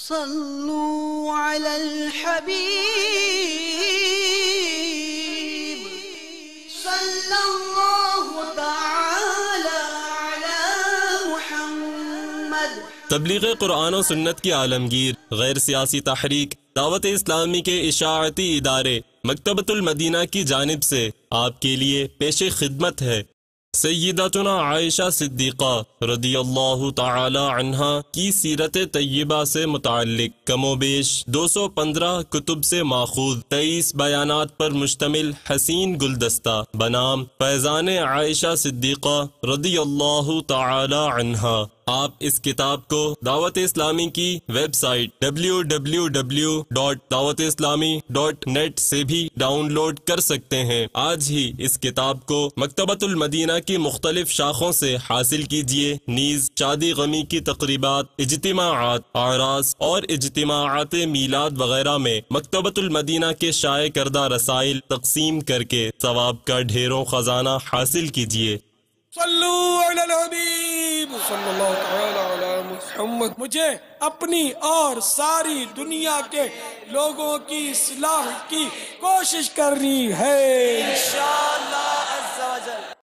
صلوا على الحبيب صلى الله تعالى على محمد۔ تبلیغ قرآن و سنت کی عالمگیر غیر سیاسی تحریک دعوت اسلامی کے اشاعتی ادارے مکتبۃ المدینہ کی جانب سے آپ کے لیے پیش خدمت ہے سیداتنا عائشہ صدیقہ رضی اللہ تعالی عنہا کی سیرت طیبہ سے متعلق کم و بیش 215 کتب سے ماخوذ 23 بیانات پر مشتمل حسین گلدستہ بنام فیضان عائشہ صدیقہ رضی اللہ تعالی عنہا۔ آپ اس کتاب کو دعوت اسلامی کی ویب سائٹ www.dawatislami.net سے بھی ڈاؤن لوڈ کر سکتے ہیں۔ آج ہی اس کتاب کو مکتبۃ المدینہ کی مختلف شاخوں سے حاصل کیجیے، نیز شادی غمی کی تقریبات، اجتماعات، اعراس اور اجتماعات میلاد وغیرہ میں مکتبۃ المدینہ کے شائع کردہ رسائل تقسیم کر کے ثواب کا ڈھیروں خزانہ حاصل کیجیے۔ صلو علی الحبیب صلی اللہ تعالی علی محمد۔ مجھے اپنی اور ساری دنیا کے لوگوں کی اصلاح کی کوشش کرنی ہے انشاءاللہ۔